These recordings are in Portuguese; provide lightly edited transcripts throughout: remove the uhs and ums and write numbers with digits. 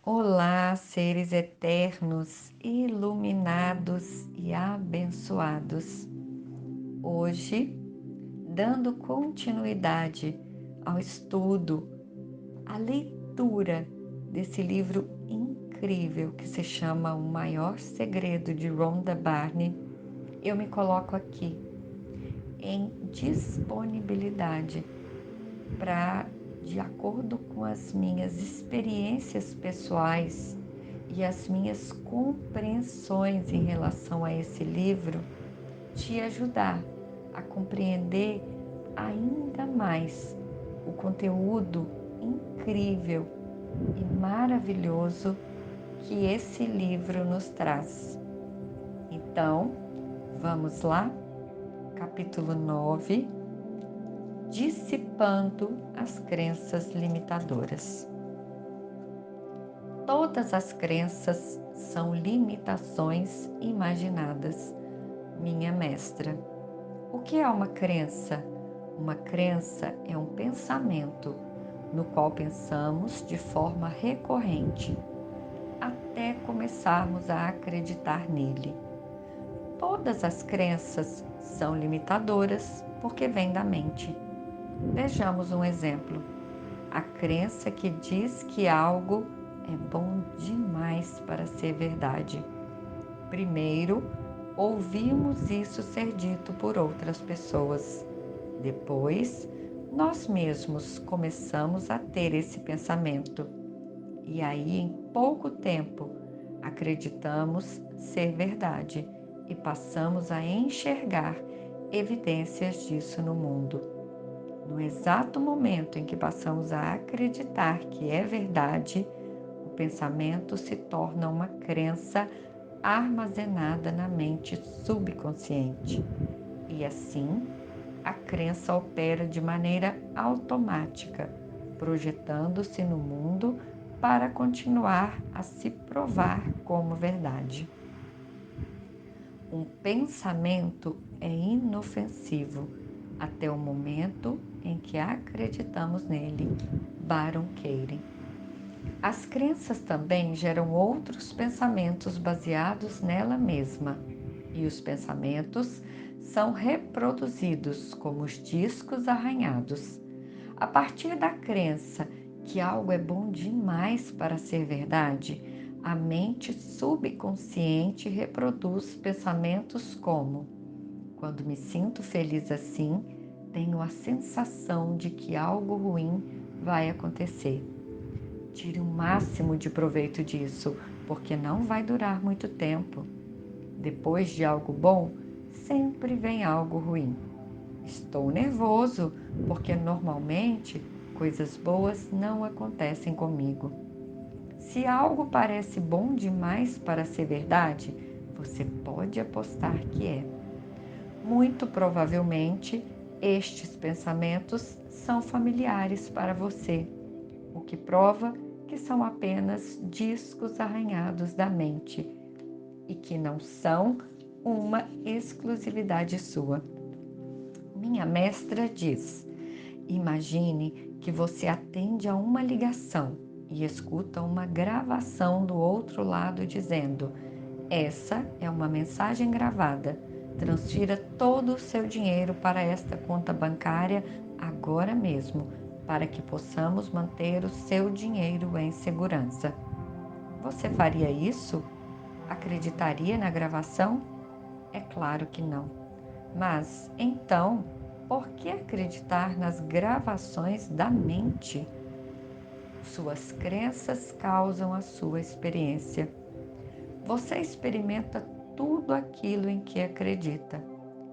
Olá, seres eternos, iluminados e abençoados. Hoje, dando continuidade ao estudo, à leitura desse livro incrível que se chama O Maior Segredo de Rhonda Byrne, eu me coloco aqui em disponibilidade para, de acordo com as minhas experiências pessoais e as minhas compreensões em relação a esse livro, te ajudar a compreender ainda mais o conteúdo incrível e maravilhoso que esse livro nos traz. Então, vamos lá? Capítulo 9. Dissipando as crenças limitadoras. Todas as crenças são limitações imaginadas, minha mestra. O que é uma crença? Uma crença é um pensamento no qual pensamos de forma recorrente, até começarmos a acreditar nele. Todas as crenças são limitadoras porque vêm da mente. Vejamos um exemplo. A crença que diz que algo é bom demais para ser verdade. Primeiro, ouvimos isso ser dito por outras pessoas. Depois, nós mesmos começamos a ter esse pensamento. E aí, em pouco tempo, acreditamos ser verdade e passamos a enxergar evidências disso no mundo. No exato momento em que passamos a acreditar que é verdade, o pensamento se torna uma crença armazenada na mente subconsciente. E assim, a crença opera de maneira automática, projetando-se no mundo para continuar a se provar como verdade. Um pensamento é inofensivo até o momento em que acreditamos nele. Baron Katie. As crenças também geram outros pensamentos baseados nela mesma, e os pensamentos são reproduzidos como os discos arranhados. A partir da crença que algo é bom demais para ser verdade, a mente subconsciente reproduz pensamentos como: quando me sinto feliz assim, tenho a sensação de que algo ruim vai acontecer. Tire o máximo de proveito disso, porque não vai durar muito tempo. Depois de algo bom, sempre vem algo ruim. Estou nervoso, porque normalmente coisas boas não acontecem comigo. Se algo parece bom demais para ser verdade, você pode apostar que é. Muito provavelmente, estes pensamentos são familiares para você, o que prova que são apenas discos arranhados da mente e que não são uma exclusividade sua. Minha mestra diz: imagine que você atende a uma ligação e escuta uma gravação do outro lado dizendo: essa é uma mensagem gravada. Transfira todo o seu dinheiro para esta conta bancária agora mesmo, para que possamos manter o seu dinheiro em segurança. Você faria isso? Acreditaria na gravação? É claro que não. Mas, então, por que acreditar nas gravações da mente? Suas crenças causam a sua experiência. Você experimenta tudo aquilo em que acredita.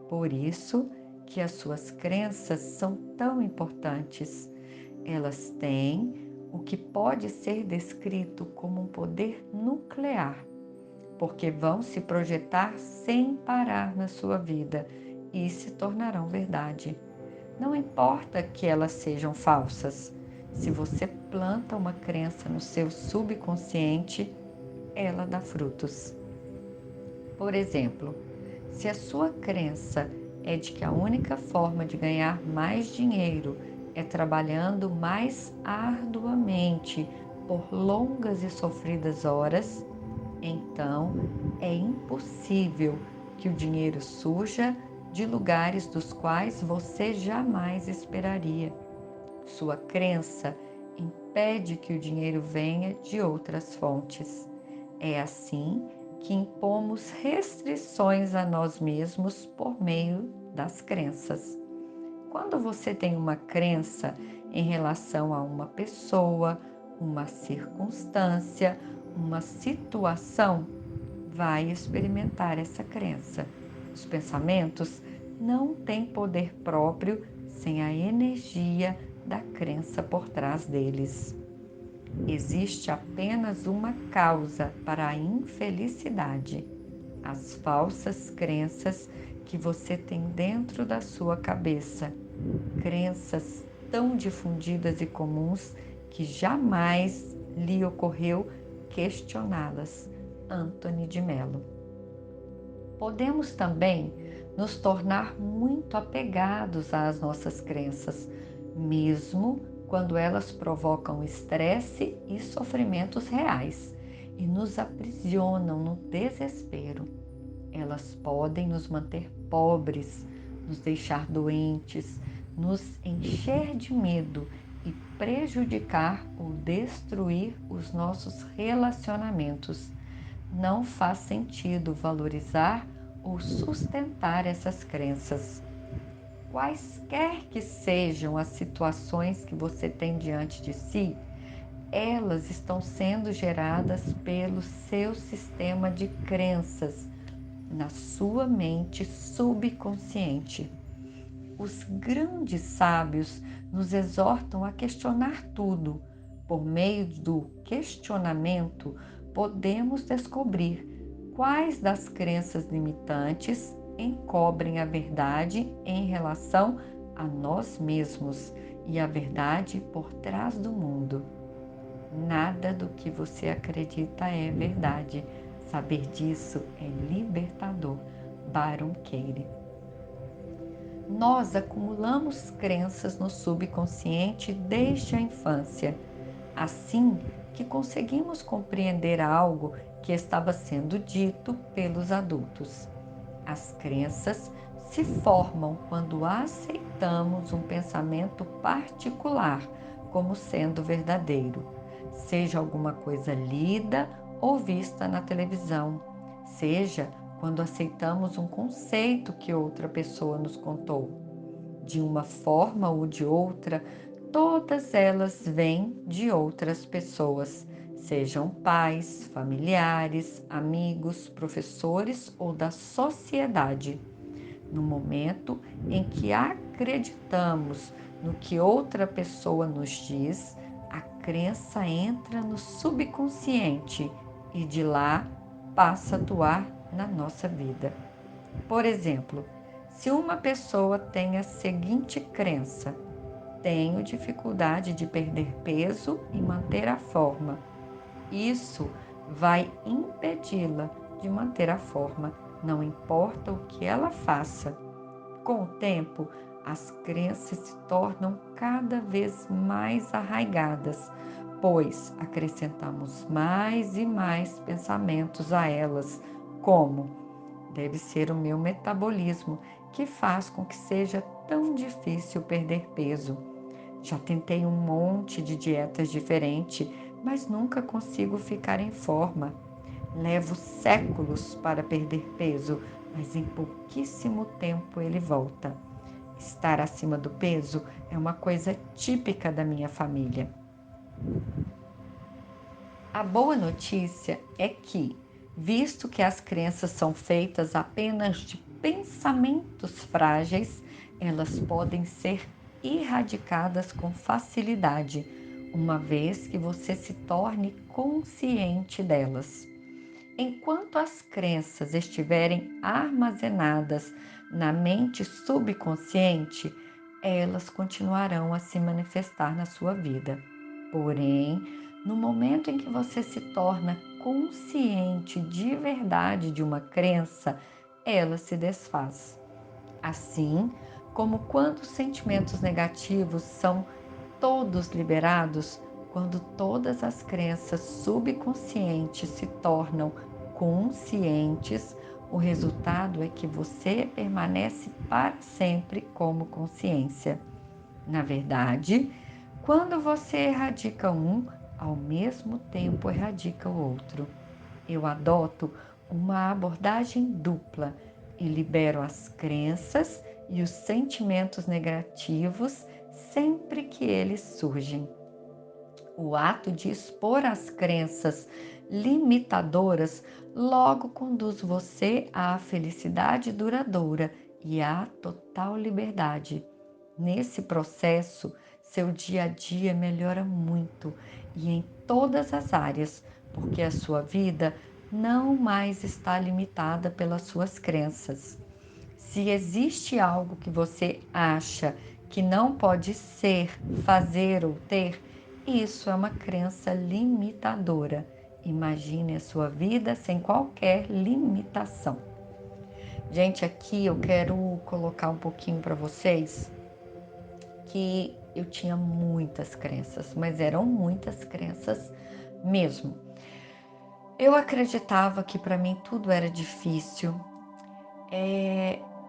Por isso que as suas crenças são tão importantes. Elas têm o que pode ser descrito como um poder nuclear, porque vão se projetar sem parar na sua vida e se tornarão verdade. Não importa que elas sejam falsas. Se você planta uma crença no seu subconsciente, ela dá frutos. Por exemplo, se a sua crença é de que a única forma de ganhar mais dinheiro é trabalhando mais arduamente por longas e sofridas horas, então é impossível que o dinheiro surja de lugares dos quais você jamais esperaria. Sua crença impede que o dinheiro venha de outras fontes. É assim que impomos restrições a nós mesmos por meio das crenças. Quando você tem uma crença em relação a uma pessoa, uma circunstância, uma situação, vai experimentar essa crença. Os pensamentos não têm poder próprio sem a energia da crença por trás deles. Existe apenas uma causa para a infelicidade: as falsas crenças que você tem dentro da sua cabeça, crenças tão difundidas e comuns que jamais lhe ocorreu questioná-las. Antony de Mello. Podemos também nos tornar muito apegados às nossas crenças, mesmo quando elas provocam estresse e sofrimentos reais e nos aprisionam no desespero. Elas podem nos manter pobres, nos deixar doentes, nos encher de medo e prejudicar ou destruir os nossos relacionamentos. Não faz sentido valorizar ou sustentar essas crenças. Quaisquer que sejam as situações que você tem diante de si, elas estão sendo geradas pelo seu sistema de crenças na sua mente subconsciente. Os grandes sábios nos exortam a questionar tudo. Por meio do questionamento, podemos descobrir quais das crenças limitantes encobrem a verdade em relação a nós mesmos e a verdade por trás do mundo. Nada do que você acredita é verdade. Saber disso é libertador. Byron Katie. Nós acumulamos crenças no subconsciente desde a infância, assim que conseguimos compreender algo que estava sendo dito pelos adultos. As crenças se formam quando aceitamos um pensamento particular como sendo verdadeiro, seja alguma coisa lida ou vista na televisão, seja quando aceitamos um conceito que outra pessoa nos contou. De uma forma ou de outra, todas elas vêm de outras pessoas, sejam pais, familiares, amigos, professores ou da sociedade. No momento em que acreditamos no que outra pessoa nos diz, a crença entra no subconsciente e de lá passa a atuar na nossa vida. Por exemplo, se uma pessoa tem a seguinte crença: tenho dificuldade de perder peso e manter a forma, isso vai impedi-la de manter a forma, não importa o que ela faça. Com o tempo, as crenças se tornam cada vez mais arraigadas, pois acrescentamos mais e mais pensamentos a elas, como: deve ser o meu metabolismo que faz com que seja tão difícil perder peso. Já tentei um monte de dietas diferentes, mas nunca consigo ficar em forma. Levo séculos para perder peso, mas em pouquíssimo tempo ele volta. Estar acima do peso é uma coisa típica da minha família. A boa notícia é que, visto que as crenças são feitas apenas de pensamentos frágeis, elas podem ser erradicadas com facilidade, uma vez que você se torne consciente delas. Enquanto as crenças estiverem armazenadas na mente subconsciente, elas continuarão a se manifestar na sua vida. Porém, no momento em que você se torna consciente de verdade de uma crença, ela se desfaz. Assim como quando os sentimentos negativos são todos liberados, Quando todas as crenças subconscientes se tornam conscientes, o resultado é que você permanece para sempre como consciência. Na verdade, quando você erradica um, ao mesmo tempo erradica o outro. Eu adoto uma abordagem dupla e libero as crenças e os sentimentos negativos sempre que eles surgem. O ato de expor as crenças limitadoras logo conduz você à felicidade duradoura e à total liberdade. Nesse processo, seu dia a dia melhora muito e em todas as áreas, porque a sua vida não mais está limitada pelas suas crenças. Se existe algo que você acha que não pode ser, fazer ou ter, isso é uma crença limitadora. Imagine a sua vida sem qualquer limitação. Gente, aqui eu quero colocar um pouquinho para vocês que eu tinha muitas crenças, mas eram muitas crenças mesmo. Eu acreditava que para mim tudo era difícil.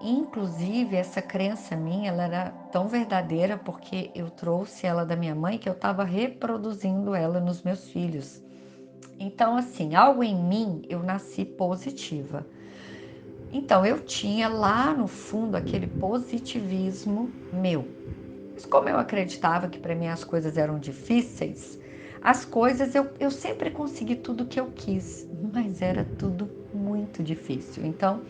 Inclusive, essa crença minha, ela era tão verdadeira porque eu trouxe ela da minha mãe que eu estava reproduzindo ela nos meus filhos. Então, assim, algo em mim, eu nasci positiva. Então, eu tinha lá no fundo aquele positivismo meu. Mas como eu acreditava que para mim as coisas eram difíceis, as coisas eu sempre consegui tudo que eu quis, mas era tudo muito difícil. Então,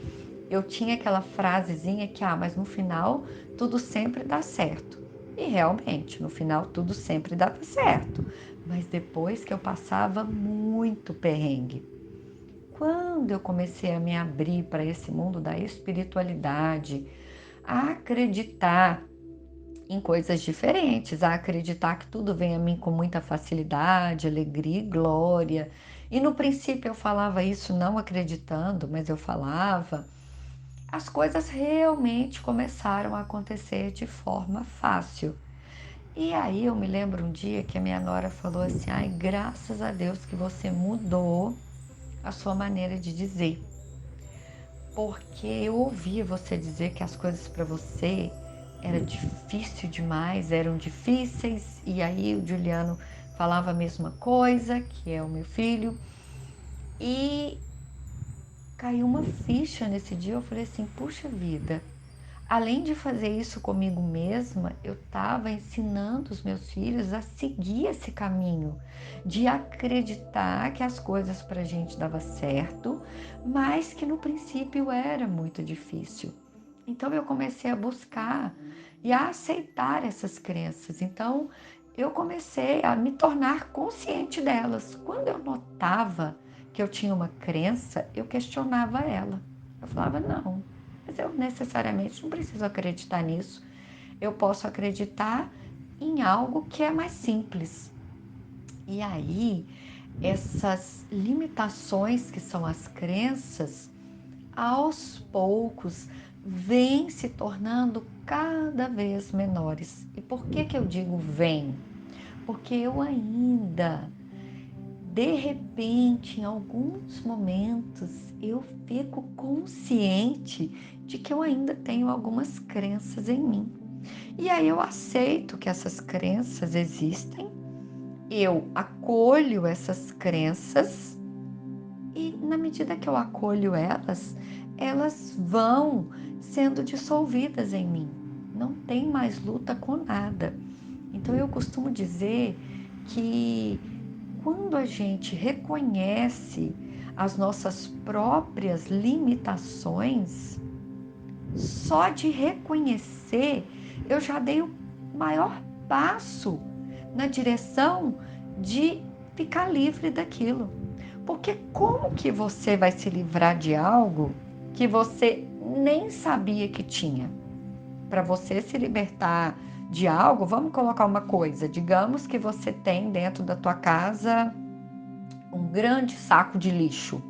eu tinha aquela frasezinha que, mas no final tudo sempre dá certo. E realmente, no final tudo sempre dava certo. Mas depois que eu passava muito perrengue. Quando eu comecei a me abrir para esse mundo da espiritualidade, a acreditar em coisas diferentes, a acreditar que tudo vem a mim com muita facilidade, alegria e glória. E no princípio eu falava isso não acreditando, mas eu falava. As coisas realmente começaram a acontecer de forma fácil. E aí eu me lembro um dia que a minha nora falou assim: ai, graças a Deus que você mudou a sua maneira de dizer. Porque eu ouvia você dizer que as coisas para você era difícil demais, eram difíceis, e aí o Juliano falava a mesma coisa, que é o meu filho, e caiu uma ficha nesse dia. Eu falei assim: puxa vida, além de fazer isso comigo mesma, eu estava ensinando os meus filhos a seguir esse caminho, de acreditar que as coisas para a gente dava certo, mas que no princípio era muito difícil. Então eu comecei a buscar e a aceitar essas crenças. Então eu comecei a me tornar consciente delas. Quando eu notava que eu tinha uma crença, eu questionava ela. Eu falava: não, mas eu necessariamente não preciso acreditar nisso. Eu posso acreditar em algo que é mais simples. E aí, essas limitações que são as crenças, aos poucos, vêm se tornando cada vez menores. E por que eu digo vem? Porque eu ainda, de repente, em alguns momentos, eu fico consciente de que eu ainda tenho algumas crenças em mim. E aí eu aceito que essas crenças existem, eu acolho essas crenças e na medida que eu acolho elas, elas vão sendo dissolvidas em mim. Não tem mais luta com nada. Então eu costumo dizer que quando a gente reconhece as nossas próprias limitações, só de reconhecer, eu já dei o maior passo na direção de ficar livre daquilo. Porque como que você vai se livrar de algo que você nem sabia que tinha? Para você se libertar de algo, vamos colocar uma coisa, digamos que você tem dentro da tua casa um grande saco de lixo.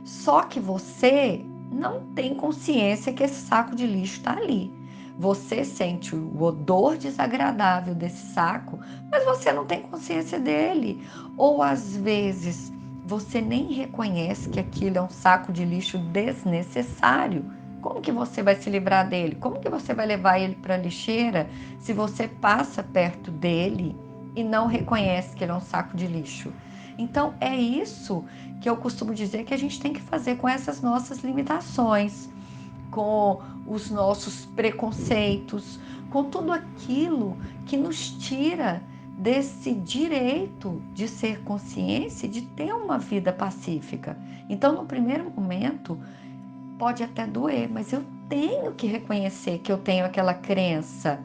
Só que você não tem consciência que esse saco de lixo está ali. Você sente o odor desagradável desse saco, mas você não tem consciência dele. Ou às vezes você nem reconhece que aquilo é um saco de lixo desnecessário. Como que você vai se livrar dele? Como que você vai levar ele para a lixeira se você passa perto dele e não reconhece que ele é um saco de lixo? Então é isso que eu costumo dizer que a gente tem que fazer com essas nossas limitações, com os nossos preconceitos, com tudo aquilo que nos tira desse direito de ser consciência e de ter uma vida pacífica. Então, no primeiro momento, pode até doer, mas eu tenho que reconhecer que eu tenho aquela crença,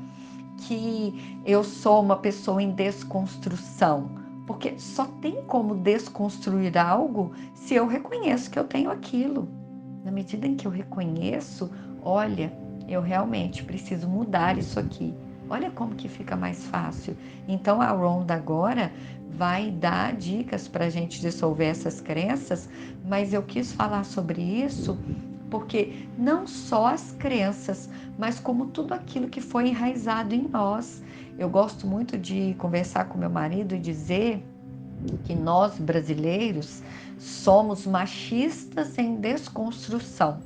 que eu sou uma pessoa em desconstrução, porque só tem como desconstruir algo se eu reconheço que eu tenho aquilo. Na medida em que eu reconheço, olha, eu realmente preciso mudar isso aqui. Olha como que fica mais fácil. Então a Rhonda agora vai dar dicas para a gente dissolver essas crenças, mas eu quis falar sobre isso porque não só as crenças, mas como tudo aquilo que foi enraizado em nós. Eu gosto muito de conversar com meu marido e dizer que nós brasileiros somos machistas em desconstrução.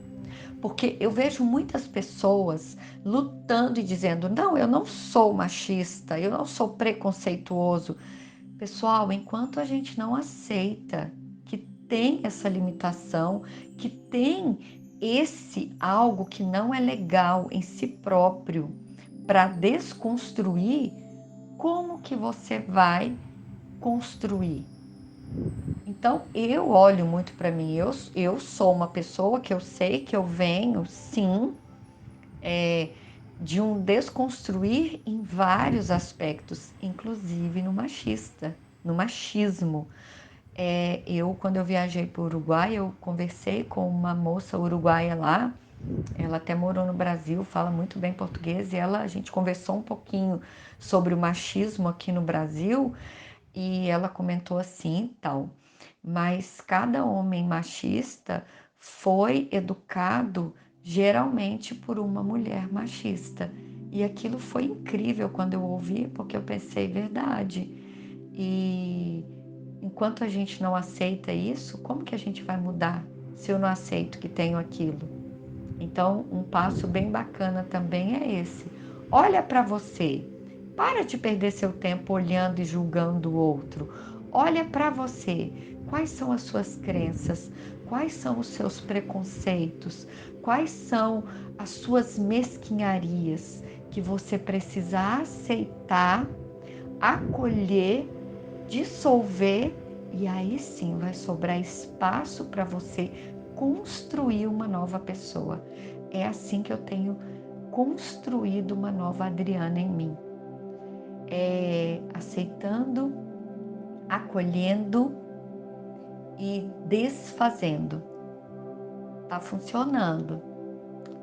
Porque eu vejo muitas pessoas lutando e dizendo: não, eu não sou machista, eu não sou preconceituoso. Pessoal, enquanto a gente não aceita que tem essa limitação, que tem esse algo que não é legal em si próprio, para desconstruir, como que você vai construir? Então, eu olho muito para mim, eu sou uma pessoa que eu sei que eu venho, sim, de um desconstruir em vários aspectos, inclusive no machismo. Quando eu viajei para o Uruguai, eu conversei com uma moça uruguaia lá, ela até morou no Brasil, fala muito bem português, e a gente conversou um pouquinho sobre o machismo aqui no Brasil, e ela comentou assim, tal, mas cada homem machista foi educado geralmente por uma mulher machista. E aquilo foi incrível quando eu ouvi, porque eu pensei, verdade. E enquanto a gente não aceita isso, como que a gente vai mudar se eu não aceito que tenho aquilo? Então, um passo bem bacana também é esse. Olha para você. Para de perder seu tempo olhando e julgando o outro. Olha para você. Quais são as suas crenças? Quais são os seus preconceitos? Quais são as suas mesquinharias que você precisa aceitar, acolher, dissolver, e aí sim vai sobrar espaço para você construir uma nova pessoa. É assim que eu tenho construído uma nova Adriana em mim. Aceitando, acolhendo e desfazendo. Tá funcionando.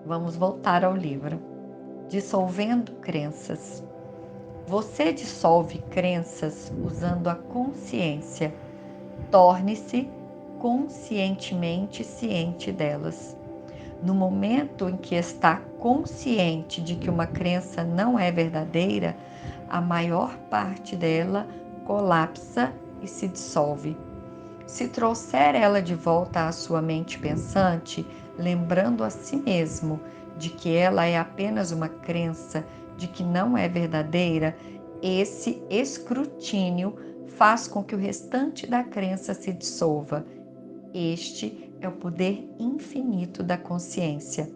Vamos voltar ao livro. Dissolvendo crenças. Você dissolve crenças usando a consciência. Torne-se conscientemente ciente delas. No momento em que está consciente de que uma crença não é verdadeira, a maior parte dela colapsa e se dissolve. Se trouxer ela de volta à sua mente pensante, lembrando a si mesmo de que ela é apenas uma crença, de que não é verdadeira, esse escrutínio faz com que o restante da crença se dissolva. Este é o poder infinito da consciência.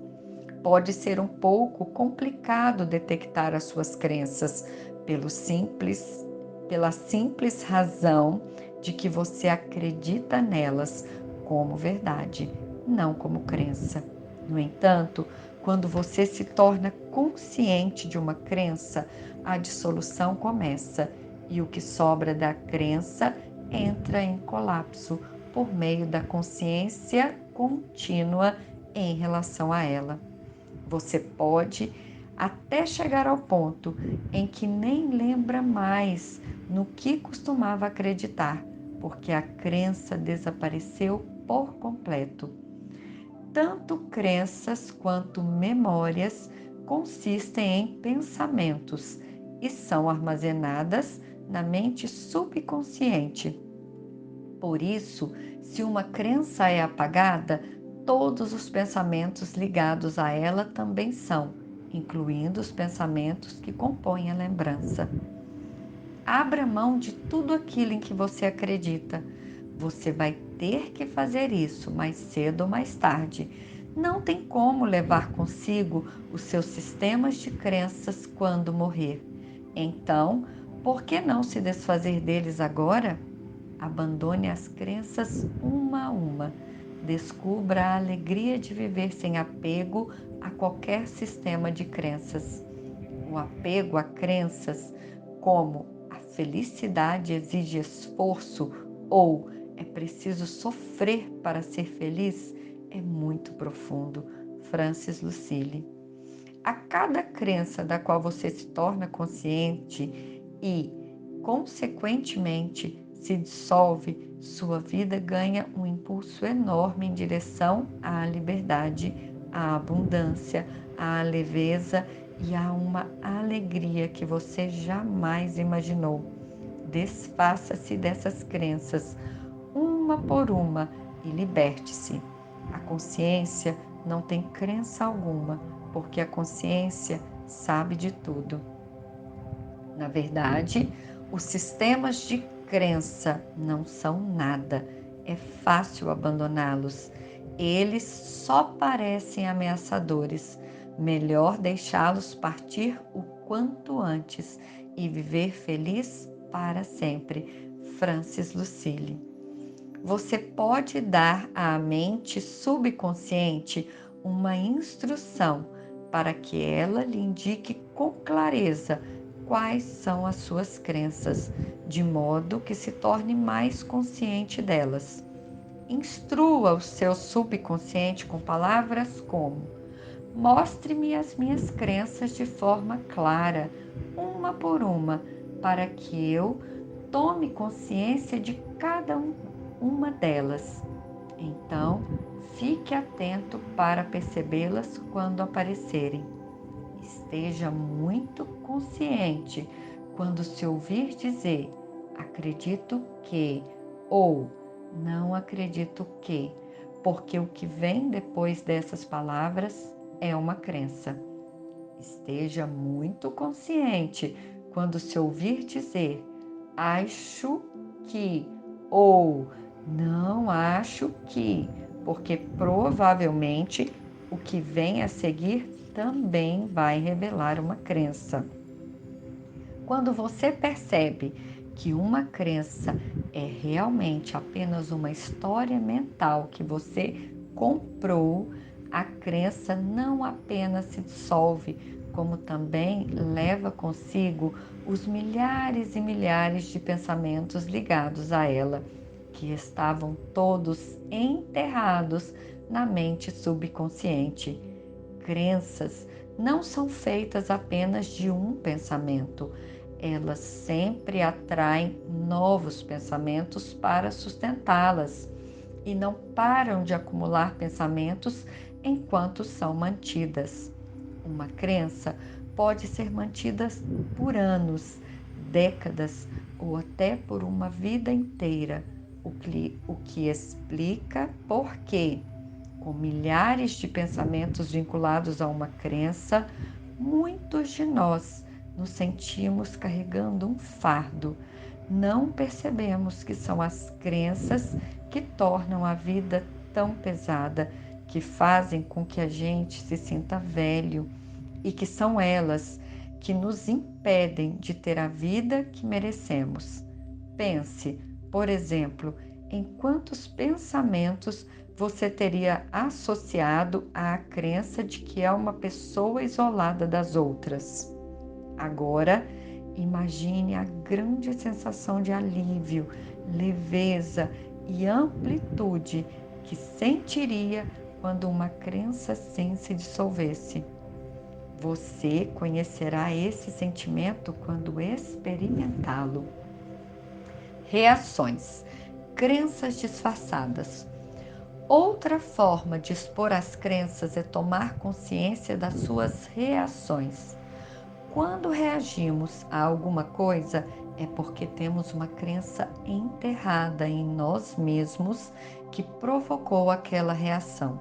Pode ser um pouco complicado detectar as suas crenças pela simples razão de que você acredita nelas como verdade, não como crença. No entanto, quando você se torna consciente de uma crença, a dissolução começa e o que sobra da crença entra em colapso por meio da consciência contínua em relação a ela. Você pode até chegar ao ponto em que nem lembra mais no que costumava acreditar, porque a crença desapareceu por completo. Tanto crenças quanto memórias consistem em pensamentos e são armazenadas na mente subconsciente. Por isso, se uma crença é apagada, todos os pensamentos ligados a ela também são, incluindo os pensamentos que compõem a lembrança. Abra mão de tudo aquilo em que você acredita. Você vai ter que fazer isso mais cedo ou mais tarde. Não tem como levar consigo os seus sistemas de crenças quando morrer. Então, por que não se desfazer deles agora? Abandone as crenças uma a uma. Descubra a alegria de viver sem apego a qualquer sistema de crenças. O apego a crenças como a felicidade exige esforço ou é preciso sofrer para ser feliz é muito profundo. Francis Lucille. A cada crença da qual você se torna consciente e, consequentemente, se dissolve, sua vida ganha um impulso enorme em direção à liberdade, à abundância, à leveza e a uma alegria que você jamais imaginou. Desfaça-se dessas crenças, uma por uma, e liberte-se. A consciência não tem crença alguma, porque a consciência sabe de tudo. Na verdade, os sistemas de crença não são nada. É fácil abandoná-los. Eles só parecem ameaçadores. Melhor deixá-los partir o quanto antes e viver feliz para sempre. Francis Lucille. Você pode dar à mente subconsciente uma instrução para que ela lhe indique com clareza quais são as suas crenças, de modo que se torne mais consciente delas. Instrua o seu subconsciente com palavras como: mostre-me as minhas crenças de forma clara, uma por uma, para que eu tome consciência de cada uma delas. Então, fique atento para percebê-las quando aparecerem. Esteja muito consciente quando se ouvir dizer acredito que ou não acredito que, porque o que vem depois dessas palavras é uma crença. Esteja muito consciente quando se ouvir dizer acho que ou não acho que, porque provavelmente o que vem a seguir também vai revelar uma crença. Quando você percebe que uma crença é realmente apenas uma história mental que você comprou, a crença não apenas se dissolve, como também leva consigo os milhares e milhares de pensamentos ligados a ela, que estavam todos enterrados na mente subconsciente. Crenças não são feitas apenas de um pensamento. Elas sempre atraem novos pensamentos para sustentá-las e não param de acumular pensamentos enquanto são mantidas. Uma crença pode ser mantida por anos, décadas ou até por uma vida inteira, o que explica por que, com milhares de pensamentos vinculados a uma crença, muitos de nós nos sentimos carregando um fardo. Não percebemos que são as crenças que tornam a vida tão pesada, que fazem com que a gente se sinta velho e que são elas que nos impedem de ter a vida que merecemos. Pense, por exemplo, em quantos pensamentos você teria associado à crença de que é uma pessoa isolada das outras. Agora, imagine a grande sensação de alívio, leveza e amplitude que sentiria quando uma crença assim se dissolvesse. Você conhecerá esse sentimento quando experimentá-lo. Reações. Crenças disfarçadas. Outra forma de expor as crenças é tomar consciência das suas reações. Quando reagimos a alguma coisa, é porque temos uma crença enterrada em nós mesmos que provocou aquela reação.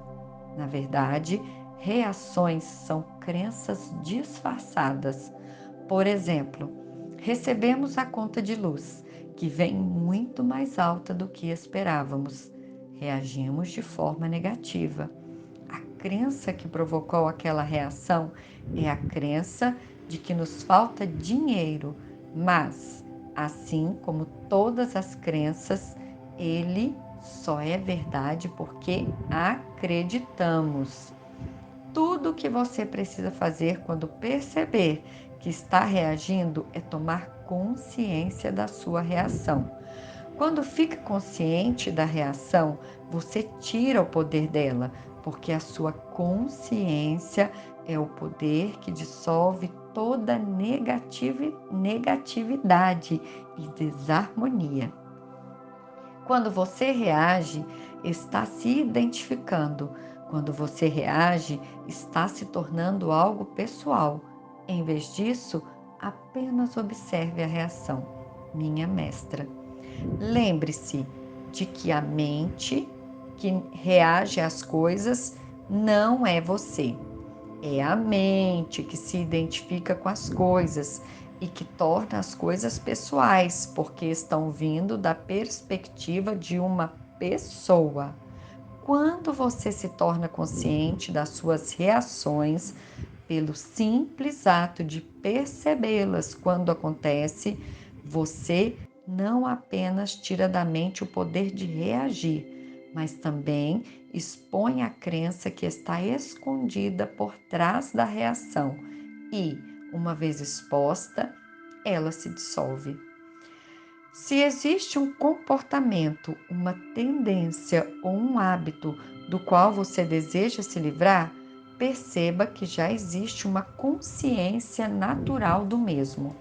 Na verdade, reações são crenças disfarçadas. Por exemplo, recebemos a conta de luz, que vem muito mais alta do que esperávamos. Reagimos de forma negativa. A crença que provocou aquela reação é a crença de que nos falta dinheiro, mas, assim como todas as crenças, ele só é verdade porque acreditamos. Tudo o que você precisa fazer quando perceber que está reagindo é tomar consciência da sua reação. Quando fica consciente da reação, você tira o poder dela, porque a sua consciência é o poder que dissolve toda negatividade e desarmonia. Quando você reage, está se identificando. Quando você reage, está se tornando algo pessoal. Em vez disso, apenas observe a reação. Minha mestra. Lembre-se de que a mente que reage às coisas não é você. É a mente que se identifica com as coisas e que torna as coisas pessoais, porque estão vindo da perspectiva de uma pessoa. Quando você se torna consciente das suas reações, pelo simples ato de percebê-las quando acontece, você não apenas tira da mente o poder de reagir, mas também expõe a crença que está escondida por trás da reação e, uma vez exposta, ela se dissolve. Se existe um comportamento, uma tendência ou um hábito do qual você deseja se livrar, perceba que já existe uma consciência natural do mesmo.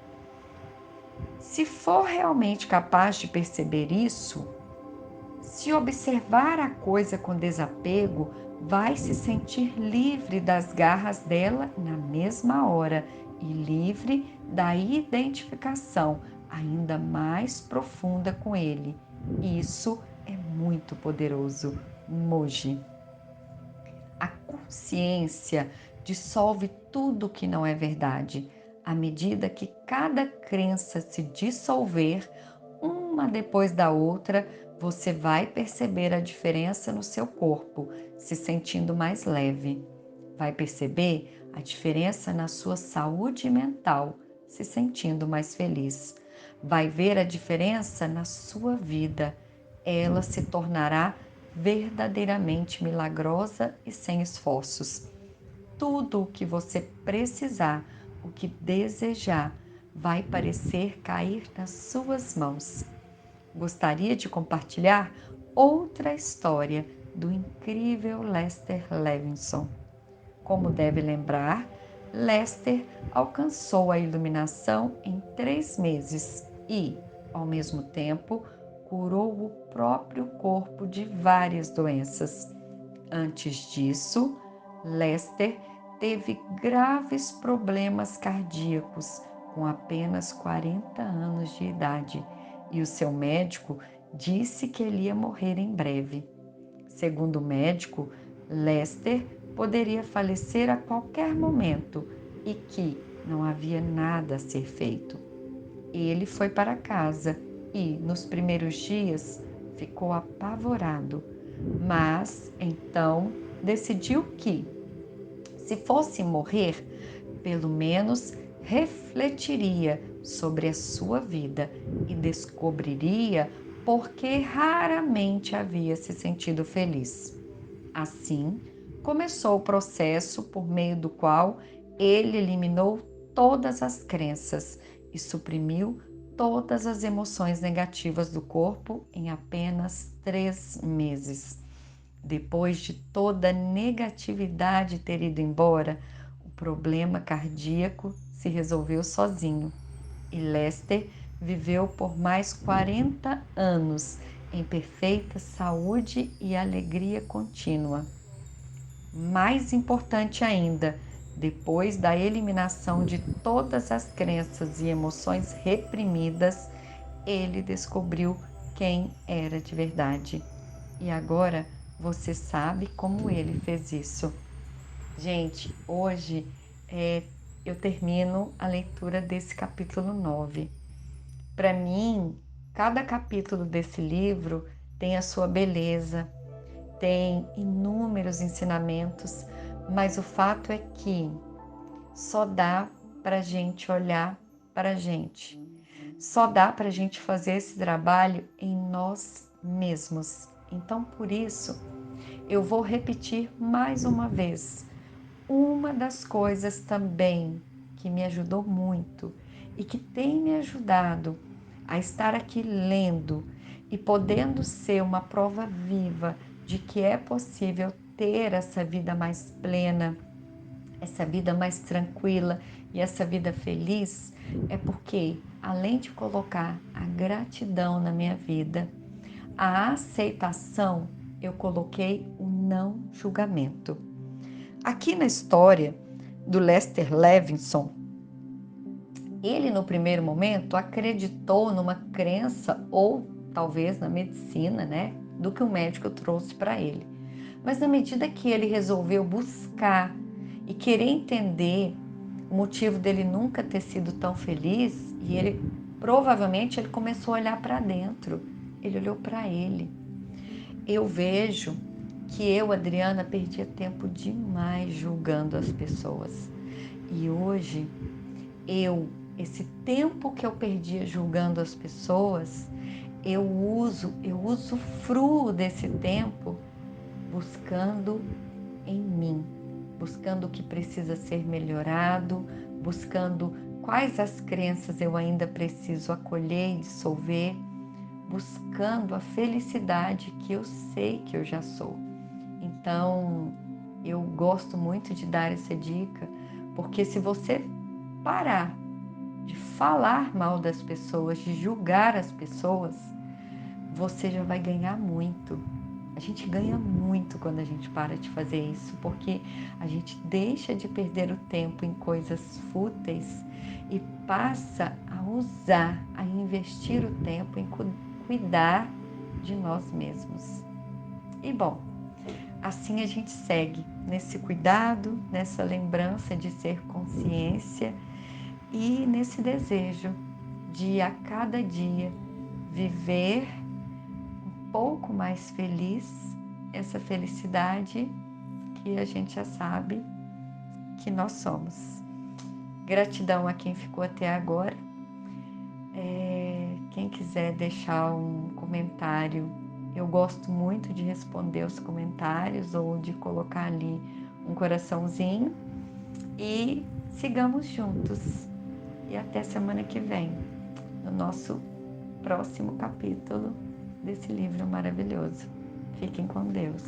Se for realmente capaz de perceber isso, se observar a coisa com desapego, vai se sentir livre das garras dela na mesma hora e livre da identificação ainda mais profunda com ele. Isso é muito poderoso. Moji. A consciência dissolve tudo que não é verdade. À medida que cada crença se dissolver, uma depois da outra, você vai perceber a diferença no seu corpo, se sentindo mais leve. Vai perceber a diferença na sua saúde mental, se sentindo mais feliz. Vai ver a diferença na sua vida. Ela se tornará verdadeiramente milagrosa e sem esforços. Tudo o que você precisar, o que desejar, vai parecer cair nas suas mãos. Gostaria de compartilhar outra história do incrível Lester Levinson. Como deve lembrar, Lester alcançou a iluminação em 3 meses e, ao mesmo tempo, curou o próprio corpo de várias doenças. Antes disso, Lester teve graves problemas cardíacos com apenas 40 anos de idade e o seu médico disse que ele ia morrer em breve. Segundo o médico, Lester poderia falecer a qualquer momento e que não havia nada a ser feito. Ele foi para casa e, nos primeiros dias, ficou apavorado, mas então decidiu que, se fosse morrer, pelo menos refletiria sobre a sua vida e descobriria por que raramente havia se sentido feliz. Assim, começou o processo por meio do qual ele eliminou todas as crenças e suprimiu todas as emoções negativas do corpo em apenas 3 meses. Depois de toda a negatividade ter ido embora, o problema cardíaco se resolveu sozinho e Lester viveu por mais 40 anos em perfeita saúde e alegria contínua. Mais importante ainda, depois da eliminação de todas as crenças e emoções reprimidas, ele descobriu quem era de verdade. E agora você sabe como ele fez isso. Gente, hoje eu termino a leitura desse capítulo 9. Para mim, cada capítulo desse livro tem a sua beleza, tem inúmeros ensinamentos, mas o fato é que só dá para a gente olhar para a gente. Só dá para a gente fazer esse trabalho em nós mesmos. Então, por isso, eu vou repetir mais uma vez. Uma das coisas também que me ajudou muito e que tem me ajudado a estar aqui lendo e podendo ser uma prova viva de que é possível ter essa vida mais plena, essa vida mais tranquila e essa vida feliz, é porque, além de colocar a gratidão na minha vida, a aceitação, eu coloquei o não julgamento. Aqui na história do Lester Levinson, ele no primeiro momento acreditou numa crença ou talvez na medicina, né, do que o médico trouxe para ele. Mas na medida que ele resolveu buscar e querer entender o motivo dele nunca ter sido tão feliz, e ele provavelmente ele começou a olhar para dentro, ele olhou para ele. Eu vejo que eu, Adriana, perdia tempo demais julgando as pessoas. E hoje, esse tempo que eu perdia julgando as pessoas, eu usufruo desse tempo buscando em mim, buscando o que precisa ser melhorado, buscando quais as crenças eu ainda preciso acolher e dissolver, buscando a felicidade que eu sei que eu já sou. Então, eu gosto muito de dar essa dica, porque se você parar de falar mal das pessoas, de julgar as pessoas, você já vai ganhar muito. A gente ganha muito quando a gente para de fazer isso, porque a gente deixa de perder o tempo em coisas fúteis e passa a usar, a investir o tempo em cuidar de nós mesmos. E bom, assim a gente segue nesse cuidado, nessa lembrança de ser consciência e nesse desejo de a cada dia viver um pouco mais feliz, essa felicidade que a gente já sabe que nós somos. Gratidão a quem ficou até agora. Quem quiser deixar um comentário, eu gosto muito de responder os comentários ou de colocar ali um coraçãozinho. E sigamos juntos. E até semana que vem, no nosso próximo capítulo desse livro maravilhoso. Fiquem com Deus.